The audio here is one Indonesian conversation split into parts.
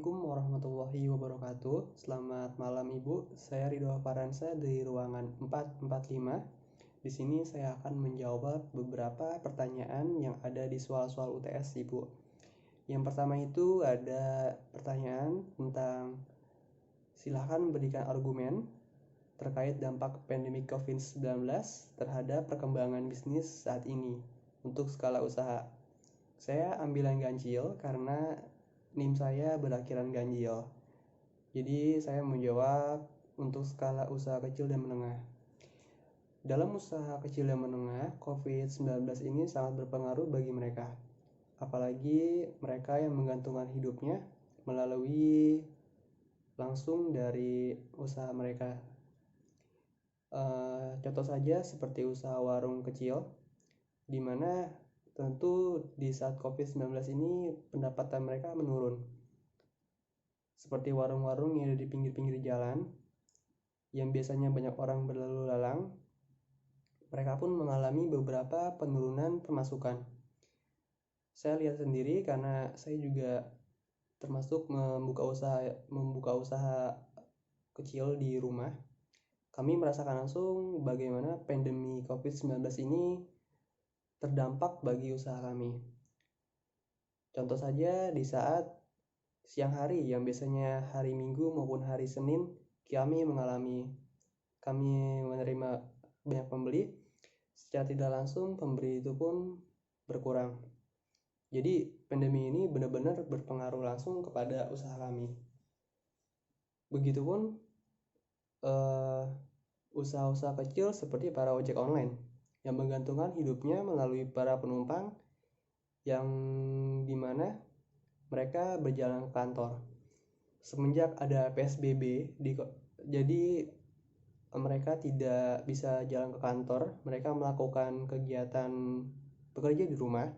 Assalamualaikum warahmatullahi wabarakatuh. Selamat malam Ibu. Saya Ridho Faransa dari ruangan 445. Di sini saya akan menjawab beberapa pertanyaan yang ada di soal-soal UTS Ibu. Yang pertama itu ada pertanyaan tentang silakan berikan argumen terkait dampak pandemi COVID-19 terhadap perkembangan bisnis saat ini untuk skala usaha. Saya ambil yang ganjil karena NIM saya berakhiran ganjil. Jadi saya menjawab untuk skala usaha kecil dan menengah. Dalam usaha kecil dan menengah, COVID-19 ini sangat berpengaruh bagi mereka. Apalagi mereka yang menggantungkan hidupnya melalui langsung dari usaha mereka. Contoh saja seperti usaha warung kecil, di mana tentu di saat COVID-19 ini pendapatan mereka menurun. Seperti warung-warung yang ada di pinggir-pinggir jalan, yang biasanya banyak orang berlalu lalang, mereka pun mengalami beberapa penurunan pemasukan. Saya lihat sendiri karena saya juga termasuk membuka usaha kecil di rumah. Kami merasakan langsung bagaimana pandemi COVID-19 ini terdampak bagi usaha kami. Contoh saja di saat siang hari yang biasanya hari Minggu maupun hari Senin kami menerima banyak pembeli, secara tidak langsung pembeli itu pun berkurang. Jadi pandemi ini benar-benar berpengaruh langsung kepada usaha kami. Begitupun usaha-usaha kecil seperti para ojek online yang menggantungkan hidupnya melalui para penumpang yang dimana mereka berjalan ke kantor. Semenjak ada PSBB, jadi mereka tidak bisa jalan ke kantor, mereka melakukan kegiatan bekerja di rumah.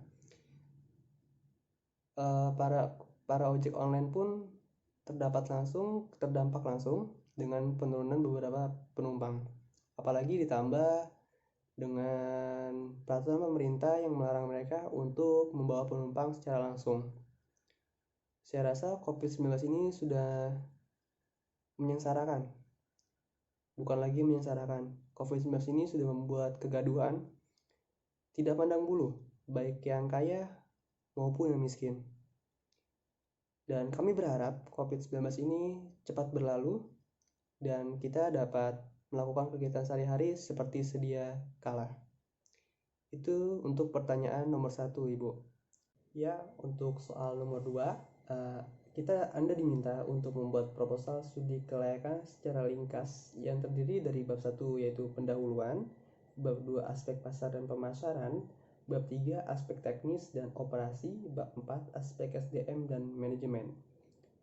Para ojek online pun terdampak langsung dengan penurunan beberapa penumpang. Apalagi ditambah dengan peraturan pemerintah yang melarang mereka untuk membawa penumpang secara langsung. Saya rasa COVID-19 ini sudah menyengsarakan. Bukan lagi menyengsarakan. COVID-19 ini sudah membuat kegaduhan, tidak pandang bulu, baik yang kaya maupun yang miskin. Dan kami berharap COVID-19 ini cepat berlalu dan kita dapat melakukan kegiatan sehari-hari seperti sedia kala. Itu untuk pertanyaan nomor 1, Ibu. Ya, untuk soal nomor 2, Anda diminta untuk membuat proposal studi kelayakan secara ringkas yang terdiri dari bab 1 yaitu pendahuluan, bab 2 aspek pasar dan pemasaran, bab 3 aspek teknis dan operasi, bab 4 aspek SDM dan manajemen.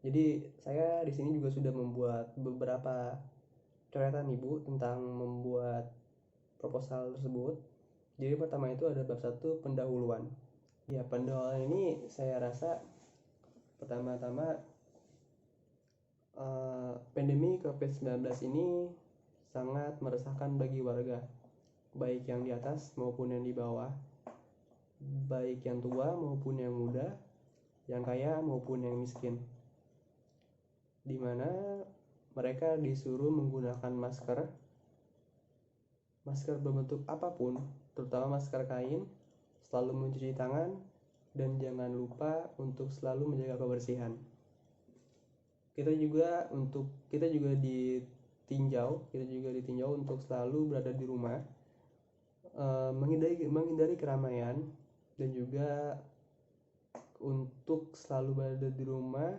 Jadi saya di sini juga sudah membuat beberapa coretan Ibu tentang membuat proposal tersebut. Jadi pertama itu ada bab 1 pendahuluan. Ya, pendahuluan ini saya rasa pertama-tama pandemi COVID-19 ini sangat meresahkan bagi warga, baik yang di atas maupun yang di bawah, baik yang tua maupun yang muda, yang kaya maupun yang miskin, di mana mereka disuruh menggunakan masker berbentuk apapun, terutama masker kain, selalu mencuci tangan, dan jangan lupa untuk selalu menjaga kebersihan. Kita juga ditinjau untuk selalu berada di rumah, menghindari keramaian, dan juga untuk selalu berada di rumah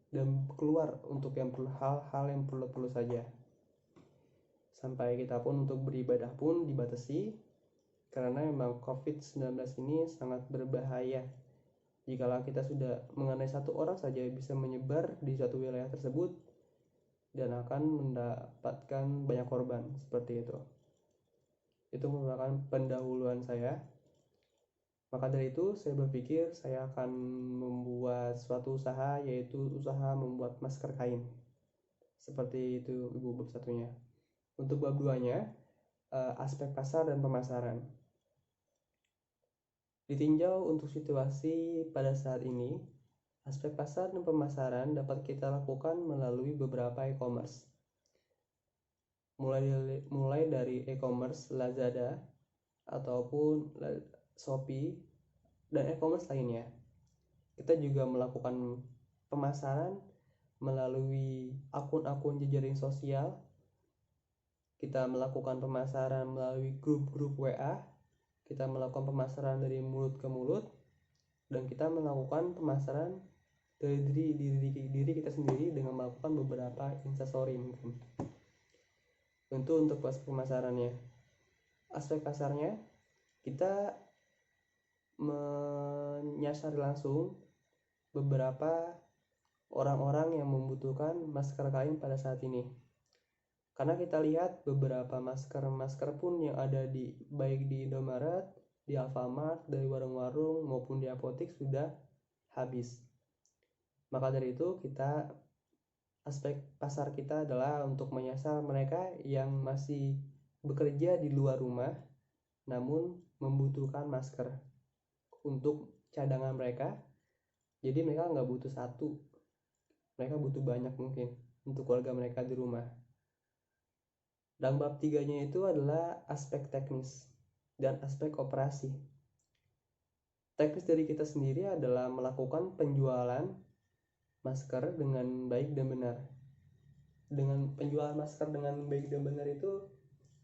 dan keluar untuk hal-hal yang perlu saja. Sampai kita pun untuk beribadah pun dibatasi, karena memang COVID-19 ini sangat berbahaya. Jikalau kita sudah mengenai satu orang saja bisa menyebar di suatu wilayah tersebut dan akan mendapatkan banyak korban seperti itu. Itu merupakan pendahuluan saya. Maka dari itu saya berpikir saya akan membuat suatu usaha, yaitu usaha membuat masker kain. Seperti itu Ibu bab satunya. Untuk bab 2-nya, aspek pasar dan pemasaran. Ditinjau untuk situasi pada saat ini, Aspek pasar dan pemasaran dapat kita lakukan melalui beberapa e-commerce. Mulai dari e-commerce Lazada ataupun Shopee dan e-commerce lainnya. Kita juga melakukan pemasaran melalui akun-akun jejaring sosial. Kita melakukan pemasaran melalui grup-grup WA. Kita melakukan pemasaran dari mulut ke mulut, dan kita melakukan pemasaran dari diri kita sendiri dengan melakukan beberapa instastory mungkin. Tentu untuk pemasarannya, aspek pasarnya kita menyasar langsung beberapa orang-orang yang membutuhkan masker kain pada saat ini. Karena kita lihat beberapa masker pun yang ada baik di Indomaret, di Alfamart, dari warung-warung maupun di apotek sudah habis. Maka dari itu aspek pasar kita adalah untuk menyasar mereka yang masih bekerja di luar rumah namun membutuhkan masker untuk cadangan mereka. Jadi mereka nggak butuh satu, mereka butuh banyak mungkin untuk keluarga mereka di rumah. Dan bab 3-nya itu adalah aspek teknis dan aspek operasi. Teknis dari kita sendiri adalah melakukan penjualan masker dengan baik dan benar. Dengan penjualan masker dengan baik dan benar itu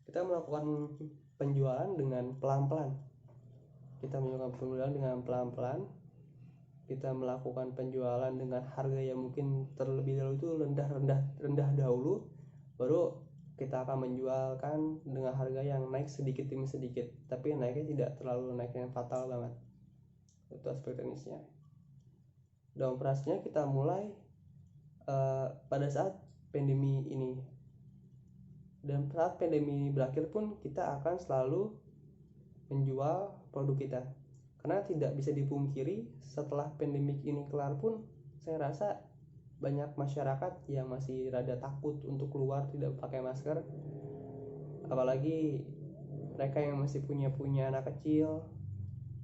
kita melakukan penjualan dengan pelan-pelan. Kita melakukan penjualan dengan harga yang mungkin terlebih dahulu itu rendah dahulu, baru kita akan menjualkan dengan harga yang naik sedikit demi sedikit, tapi naiknya tidak terlalu naik yang fatal banget. Itu aspek teknisnya. Dan operasinya kita mulai pada saat pandemi ini, dan saat pandemi ini berakhir pun kita akan selalu menjual produk kita, karena tidak bisa dipungkiri setelah pandemi ini kelar pun saya rasa banyak masyarakat yang masih rada takut untuk keluar tidak pakai masker, apalagi mereka yang masih punya anak kecil.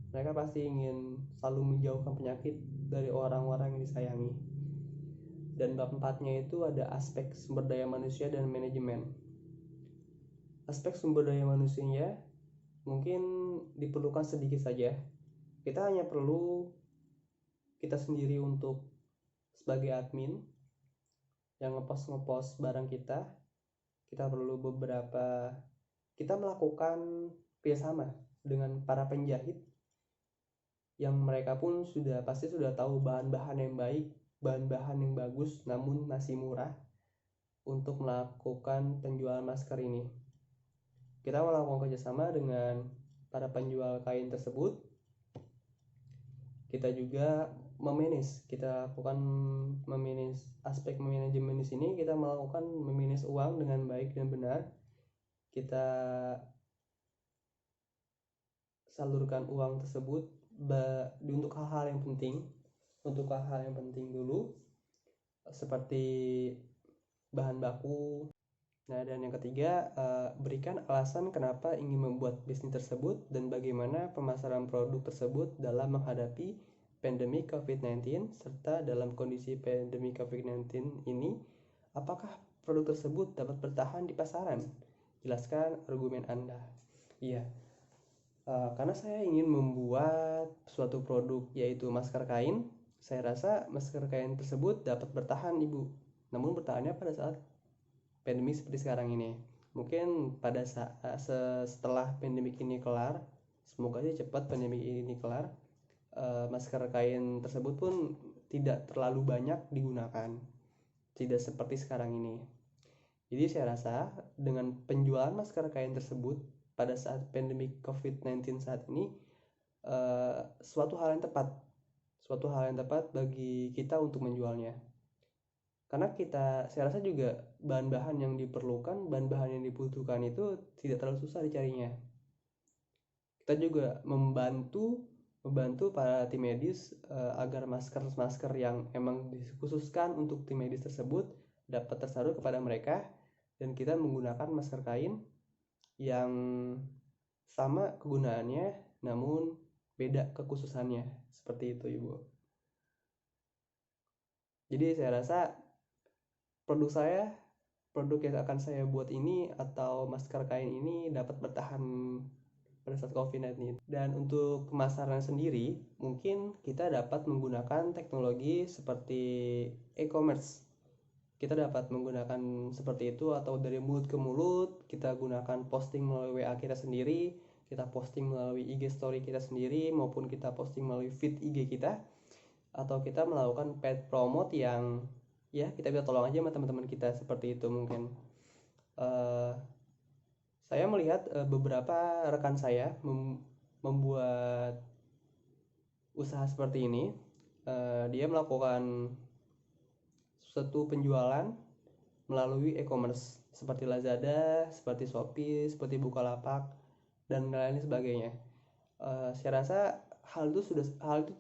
Mereka pasti ingin selalu menjauhkan penyakit dari orang-orang yang disayangi. Dan bab 4-nya itu ada aspek sumber daya manusia dan manajemen. Aspek sumber daya manusianya mungkin diperlukan sedikit saja. Kita hanya perlu kita sendiri untuk sebagai admin yang ngepost barang kita. Kita perlu kita melakukan kerjasama dengan para penjahit yang mereka pun pasti sudah tahu bahan-bahan yang baik, bahan-bahan yang bagus namun masih murah untuk melakukan penjualan masker ini. Kita melakukan kerjasama dengan para penjual kain tersebut. Kita juga aspek manajemen di sini. Kita melakukan memanage uang dengan baik dan benar. Kita salurkan uang tersebut untuk hal-hal yang penting dulu, seperti bahan baku. Nah, dan yang ketiga, berikan alasan kenapa ingin membuat bisnis tersebut dan bagaimana pemasaran produk tersebut dalam menghadapi pandemi COVID-19, serta dalam kondisi pandemi COVID-19 ini, apakah produk tersebut dapat bertahan di pasaran? Jelaskan argumen Anda. Iya, karena saya ingin membuat suatu produk yaitu masker kain. Saya rasa masker kain tersebut dapat bertahan, Ibu. Namun bertahannya pada saat pandemi seperti sekarang ini. Mungkin pada saat setelah pandemi ini kelar, semoga sih cepat pandemi ini kelar, masker kain tersebut pun tidak terlalu banyak digunakan, tidak seperti sekarang ini. Jadi saya rasa dengan penjualan masker kain tersebut pada saat pandemi COVID-19 saat ini, suatu hal yang tepat bagi kita untuk menjualnya. Karena saya rasa juga bahan-bahan yang dibutuhkan itu tidak terlalu susah dicarinya. Kita juga membantu para tim medis agar masker yang emang dikhususkan untuk tim medis tersebut dapat tersalur kepada mereka, dan kita menggunakan masker kain yang sama kegunaannya namun beda kekhususannya. Seperti itu, Ibu. Jadi saya rasa produk yang akan saya buat ini atau masker kain ini dapat bertahan pada saat COVID-19. Dan untuk pemasaran sendiri, mungkin kita dapat menggunakan teknologi seperti e-commerce. Kita dapat menggunakan seperti itu, atau dari mulut ke mulut, kita gunakan posting melalui WA kita sendiri, kita posting melalui IG story kita sendiri, maupun kita posting melalui feed IG kita, atau kita melakukan paid promote yang ya kita bisa tolong aja sama teman-teman kita seperti itu mungkin. Saya melihat beberapa rekan saya membuat usaha seperti ini. Dia melakukan suatu penjualan melalui e-commerce seperti Lazada, seperti Shopee, seperti Bukalapak, dan lain sebagainya. Saya rasa hal itu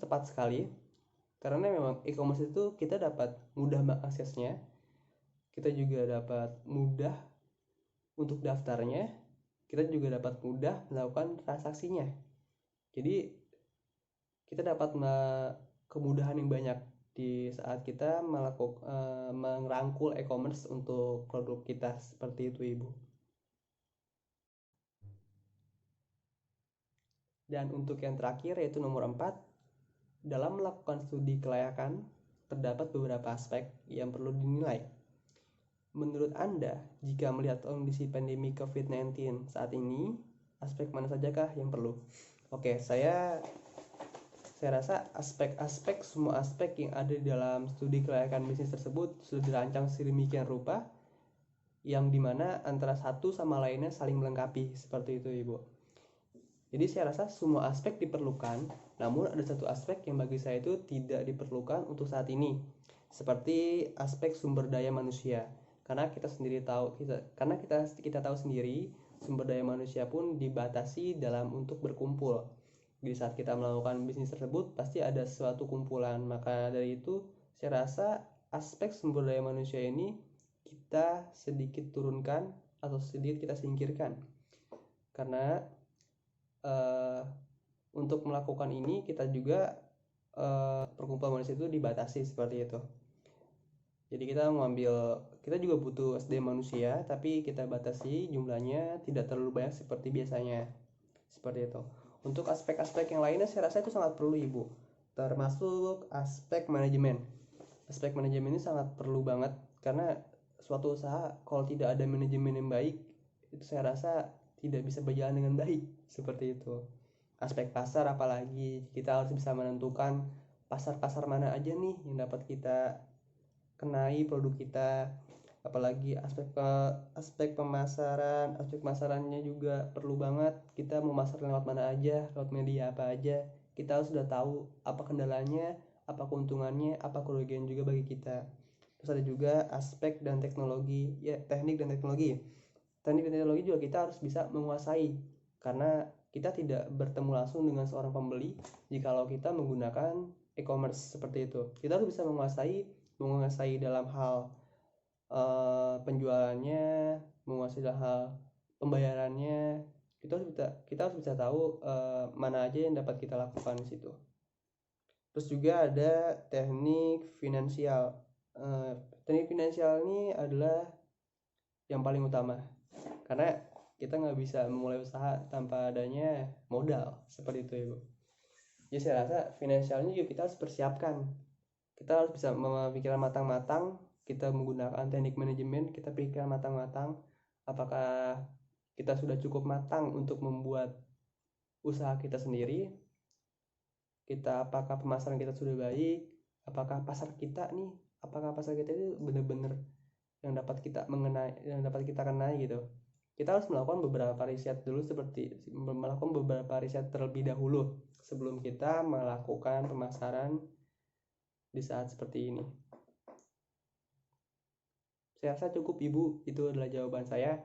tepat sekali, karena memang e-commerce itu kita dapat mudah mengaksesnya, kita juga dapat mudah untuk daftarnya, kita juga dapat mudah melakukan transaksinya. Jadi kita dapat kemudahan yang banyak di saat kita merangkul e-commerce untuk produk kita seperti itu, Ibu. Dan untuk yang terakhir yaitu nomor 4, dalam melakukan studi kelayakan terdapat beberapa aspek yang perlu dinilai. Menurut Anda, jika melihat kondisi pandemi COVID-19 saat ini, aspek mana sajakah yang perlu? Oke, saya rasa semua aspek yang ada di dalam studi kelayakan bisnis tersebut sudah dirancang sedemikian rupa yang dimana antara satu sama lainnya saling melengkapi, seperti itu, Ibu. Jadi saya rasa semua aspek diperlukan, namun ada satu aspek yang bagi saya itu tidak diperlukan untuk saat ini, seperti aspek sumber daya manusia. Karena kita tahu sendiri, sumber daya manusia pun dibatasi dalam untuk berkumpul. Di saat kita melakukan bisnis tersebut pasti ada suatu kumpulan. Maka dari itu saya rasa aspek sumber daya manusia ini kita sedikit turunkan atau sedikit kita singkirkan. Karena untuk melakukan ini kita juga perkumpulan manusia itu dibatasi seperti itu. Jadi kita juga butuh SDM manusia, tapi kita batasi jumlahnya tidak terlalu banyak seperti biasanya. Seperti itu. Untuk aspek-aspek yang lainnya saya rasa itu sangat perlu, Ibu. Termasuk aspek manajemen. Aspek manajemen ini sangat perlu banget, karena suatu usaha kalau tidak ada manajemen yang baik, itu saya rasa tidak bisa berjalan dengan baik, seperti itu. Aspek pasar, apalagi kita harus bisa menentukan pasar-pasar mana aja nih yang dapat kita kenai produk kita. Apalagi aspek pemasarannya juga perlu banget. Kita mau masar lewat mana aja, lewat media apa aja, kita harus sudah tahu apa kendalanya, apa keuntungannya, apa kerugian juga bagi kita. Terus ada juga aspek dan teknologi, ya teknik dan teknologi. Teknik dan teknologi juga kita harus bisa menguasai, karena kita tidak bertemu langsung dengan seorang pembeli jikalau kita menggunakan e-commerce seperti itu. Kita harus bisa menguasai dalam hal penjualannya, menguasai dalam hal pembayarannya. Kita harus bisa tahu mana aja yang dapat kita lakukan di situ. Terus juga ada teknik finansial. Teknik finansial ini adalah yang paling utama, karena kita nggak bisa memulai usaha tanpa adanya modal, seperti itu, Ibu. Jadi saya rasa finansialnya juga kita harus persiapkan. Kita harus bisa memikirkan matang-matang. Kita menggunakan teknik manajemen, kita pikirkan matang-matang apakah kita sudah cukup matang untuk membuat usaha kita sendiri, apakah pemasaran kita sudah baik, apakah pasar kita itu benar-benar yang dapat kita kenai gitu. Kita harus melakukan beberapa riset terlebih dahulu sebelum kita melakukan pemasaran di saat seperti ini. Saya rasa cukup, Ibu, itu adalah jawaban saya.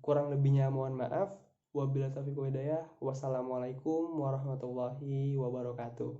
Kurang lebihnya mohon maaf. Wabillahi taufiq wal hidayah. Wassalamualaikum warahmatullahi wabarakatuh.